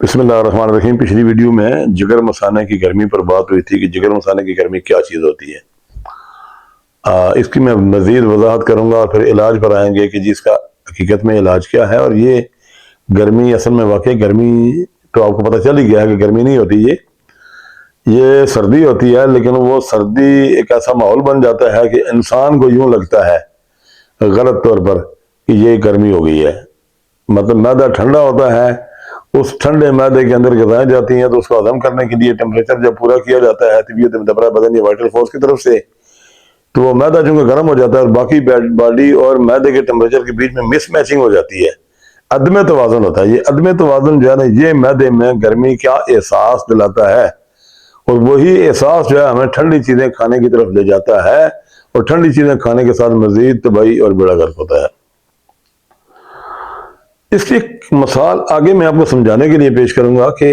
بسم اللہ الرحمن الرحیم۔ پچھلی ویڈیو میں جگر مثانے کی گرمی پر بات ہوئی تھی کہ جگر مثانے کی گرمی کیا چیز ہوتی ہے۔ اس کی میں مزید وضاحت کروں گا اور پھر علاج پر آئیں گے کہ جس کا حقیقت میں علاج کیا ہے۔ اور یہ گرمی اصل میں واقعی گرمی تو آپ کو پتہ چل ہی گیا ہے کہ گرمی نہیں ہوتی، یہ سردی ہوتی ہے، لیکن وہ سردی ایک ایسا ماحول بن جاتا ہے کہ انسان کو یوں لگتا ہے غلط طور پر کہ یہ گرمی ہو گئی ہے۔ مطلب معدہ ٹھنڈا ہوتا ہے، اس ٹھنڈے معدے کے اندر غذائیں جاتی ہیں تو اس کو ہضم کرنے کے لیے ٹیمپریچر جب پورا کیا جاتا ہے طبیعت مدبرہ بدن یا وائٹل فورس کی طرف سے، تو وہ معدہ چونکہ گرم ہو جاتا ہے اور باقی باڈی اور معدے کے ٹیمپریچر کے بیچ میں مس میچنگ ہو جاتی ہے، عدم توازن ہوتا ہے۔ یہ عدم توازن جو ہے نا، یہ معدے میں گرمی کا احساس دلاتا ہے، اور وہی احساس جو ہے ہمیں ٹھنڈی چیزیں کھانے کی طرف لے جاتا ہے، اور ٹھنڈی چیزیں کھانے کے ساتھ مزید تباہی اور بیڑا غرق ہوتا ہے۔ اس کی ایک مثال آگے میں آپ کو سمجھانے کے لیے پیش کروں گا کہ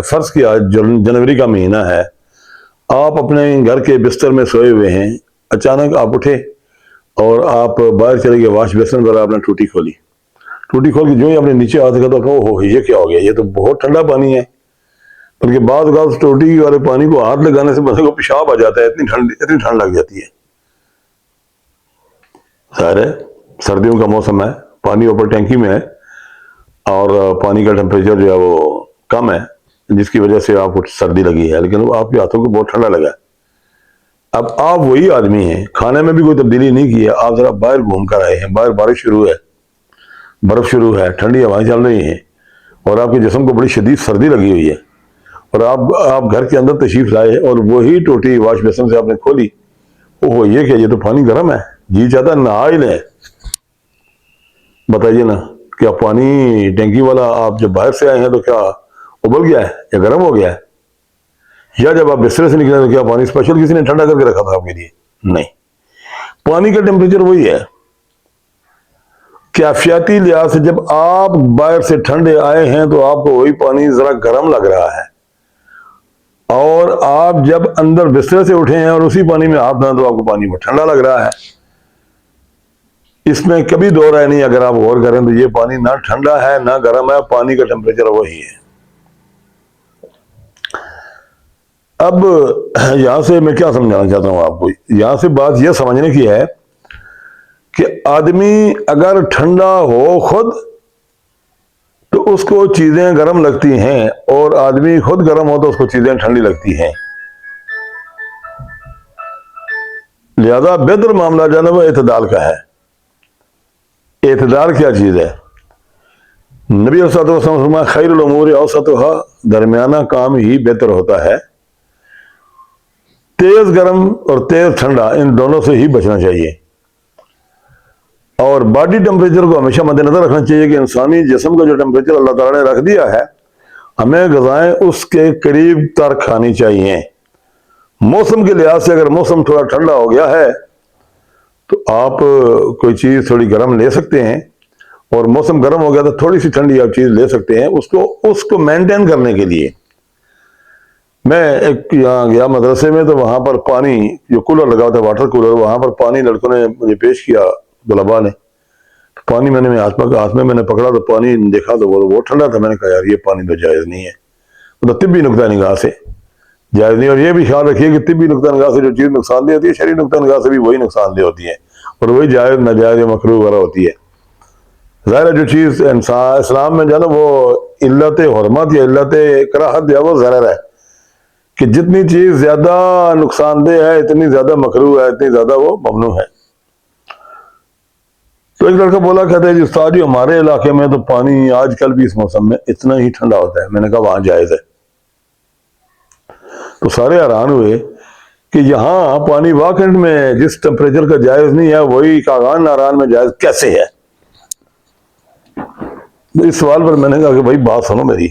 فرض کیا جنوری کا مہینہ ہے، آپ اپنے گھر کے بستر میں سوئے ہوئے ہیں، اچانک آپ اٹھے اور آپ باہر چلے گئے واش بیسن پر، آپ نے ٹوٹی کھولی، ٹوٹی کھول کے جو ہی آپ نے نیچے آ سکا تو یہ کیا ہو گیا، یہ تو بہت ٹھنڈا پانی ہے۔ بلکہ بعض اوقات ٹوٹی والے پانی کو ہاتھ لگانے سے بندے کو پیشاب آ جاتا ہے، اتنی ٹھنڈ لگ جاتی ہے۔ ظاہر ہے سردیوں کا موسم ہے، پانی اوپر ٹینکی میں ہے اور پانی کا ٹیمپریچر جو ہے وہ کم ہے، جس کی وجہ سے آپ کو سردی لگی ہے، لیکن آپ کے ہاتھوں کو بہت ٹھنڈا لگا ہے۔ اب آپ وہی آدمی ہیں، کھانے میں بھی کوئی تبدیلی نہیں کی ہے، آپ ذرا باہر گھوم کر آئے ہیں، باہر بارش شروع ہے، برف شروع ہے، ٹھنڈی ہوائیں چل رہی ہیں، اور آپ کے جسم کو بڑی شدید سردی لگی ہوئی ہے، اور آپ گھر کے اندر تشریف لائے اور وہی ٹوٹی واش بیسن سے آپ نے کھولی، یہ کہ یہ تو پانی گرم ہے، جی چاہتا ہے نہا ہی لیں۔ بتائیے نا، کیا پانی ٹینکی والا آپ جب باہر سے آئے ہیں تو کیا ابل گیا ہے یا گرم ہو گیا ہے؟ یا جب آپ بستر سے نکلے تو کیا پانی اسپیشل کسی نے ٹھنڈا کر کے رکھا تھا آپ کے لیے؟ نہیں، پانی کا ٹیمپریچر وہی ہے۔ کیفیاتی لحاظ سے جب آپ باہر سے ٹھنڈے آئے ہیں تو آپ کو وہی پانی ذرا گرم لگ رہا ہے، اور آپ جب اندر بستر سے اٹھے ہیں اور اسی پانی میں ہاتھ ڈالیں تو آپ کو پانی میں ٹھنڈا لگ رہا ہے۔ اس میں کبھی دو رائے نہیں، اگر آپ غور کریں تو یہ پانی نہ ٹھنڈا ہے نہ گرم ہے، پانی کا ٹیمپریچر وہی ہے۔ اب یہاں سے میں کیا سمجھانا چاہتا ہوں آپ کو، یہاں سے بات یہ سمجھنے کی ہے کہ آدمی اگر ٹھنڈا ہو خود تو اس کو چیزیں گرم لگتی ہیں، اور آدمی خود گرم ہو تو اس کو چیزیں ٹھنڈی لگتی ہیں۔ لہذا بہتر معاملہ جو ہے وہ اعتدال کا ہے۔ اعتدال کیا چیز ہے؟ نبی صلی اللہ علیہ وسلم خیر الامور اوسطها، درمیانہ کام ہی بہتر ہوتا ہے۔ تیز گرم اور تیز ٹھنڈا ان دونوں سے ہی بچنا چاہیے، اور باڈی ٹیمپریچر کو ہمیشہ مد نظر رکھنا چاہیے کہ انسانی جسم کا جو ٹیمپریچر اللہ تعالیٰ نے رکھ دیا ہے، ہمیں غذائیں اس کے قریب تر کھانی چاہیے۔ موسم کے لحاظ سے اگر موسم تھوڑا ٹھنڈا ہو گیا ہے تو آپ کوئی چیز تھوڑی گرم لے سکتے ہیں، اور موسم گرم ہو گیا تو تھوڑی سی ٹھنڈی آپ چیز لے سکتے ہیں۔ اس کو مینٹین کرنے کے لیے میں ایک یہاں گیا مدرسے میں، تو وہاں پر پانی جو کولر لگا ہوتا ہے، واٹر کولر، وہاں پر پانی لڑکوں نے مجھے پیش کیا، طلباء نے پانی، میں نے ہاتھ میں نے پکڑا تو پانی دیکھا تو وہ ٹھنڈا تھا۔ میں نے کہا یار یہ پانی تو جائز نہیں ہے، مطلب طبی نقطہ نگاہ سے جائز نہیں۔ اور یہ بھی خیال رکھیے کہ طبی نقطہ نگاہ سے جو چیز نقصان دہ ہوتی ہے، شرعی نقطہ نگاہ سے بھی وہی نقصان دہ ہوتی ہے، اور وہی جائز ناجائز یا مکروہ وغیرہ ہوتی ہے۔ ظاہر ہے جو چیز اسلام میں جو ہے نا وہ علت حرمت یا علت کراہت جو ہے وہ ظاہر ہے کہ جتنی چیز زیادہ نقصان دہ ہے اتنی زیادہ مکروہ ہے، اتنی زیادہ وہ ممنوع ہے۔ تو ایک لڑکا بولا، کہتے ہیں جی استاد جی ہمارے علاقے میں تو پانی آج کل بھی اس موسم میں اتنا ہی ٹھنڈا ہوتا ہے۔ میں نے کہا وہاں جائز ہے۔ تو سارے حیران ہوئے کہ یہاں پانی واقعی میں جس ٹیمپریچر کا جائز نہیں ہے وہی کاغان ناران میں جائز کیسے ہے؟ اس سوال پر میں نے کہا کہ بھائی بات سنو میری،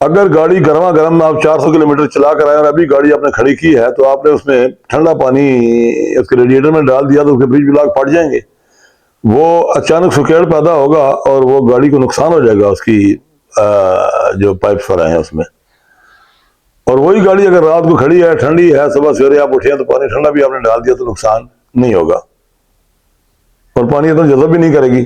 اگر گاڑی گرما گرم آپ 400 کلومیٹر چلا کر آئے اور ابھی گاڑی آپ نے کھڑی کی ہے تو آپ نے اس میں ٹھنڈا پانی اس کے ریڈیٹر میں ڈال دیا تو اس کے برج بلاک پھٹ جائیں گے، وہ اچانک سکیڑ پیدا ہوگا اور وہ گاڑی کو نقصان ہو جائے گا، اس کی جو پائپس پر ہیں اس میں۔ اور وہی گاڑی اگر رات کو کھڑی ہے، ٹھنڈی ہے، صبح سویرے آپ اٹھے ہیں تو پانی ٹھنڈا بھی آپ نے ڈال دیا تو نقصان نہیں ہوگا، اور پانی اتنا جذب بھی نہیں کرے گی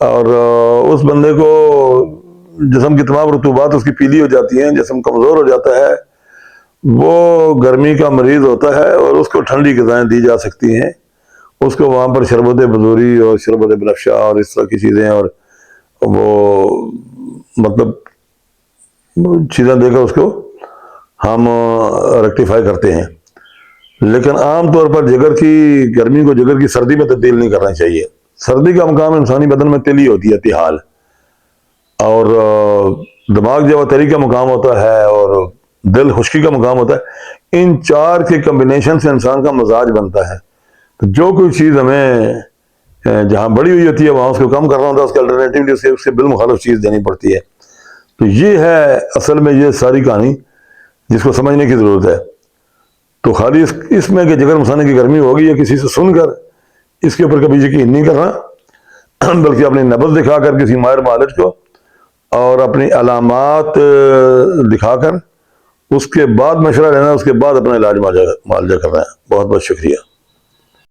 اور اس بندے کو جسم کی تمام رطوبات اس کی پیلی ہو جاتی ہیں، جسم کمزور ہو جاتا ہے، وہ گرمی کا مریض ہوتا ہے، اور اس کو ٹھنڈی غذائیں دی جا سکتی ہیں، اس کو وہاں پر شربت بزوری اور شربت بنفشہ اور اس طرح کی چیزیں اور وہ مطلب چیزیں دے کر اس کو ہم ریکٹیفائی کرتے ہیں۔ لیکن عام طور پر جگر کی گرمی کو جگر کی سردی میں تبدیل نہیں کرنا چاہیے۔ سردی کا مقام انسانی بدن میں تلی ہوتی ہے، تیحال، اور دماغ جو تری کا مقام ہوتا ہے، اور دل خشکی کا مقام ہوتا ہے۔ ان چار کے کمبینیشن سے انسان کا مزاج بنتا ہے۔ تو جو کوئی چیز ہمیں جہاں بڑی ہوئی ہوتی ہے وہاں اس کو کم کرنا ہوتا ہے، اس کے الٹرنیٹیو اس سے بالمخالف چیز دینی پڑتی ہے۔ تو یہ ہے اصل میں یہ ساری کہانی جس کو سمجھنے کی ضرورت ہے۔ تو خالی اس میں کہ جگر مسانے کی گرمی ہوگی یا کسی سے سن کر اس کے اوپر کبھی یقین نہیں کرنا، بلکہ اپنی نبض دکھا کر کسی ماہر معالج کو اور اپنی علامات دکھا کر اس کے بعد مشورہ لینا، اس کے بعد اپنا علاج معالجہ کرنا ہے۔ بہت بہت شکریہ۔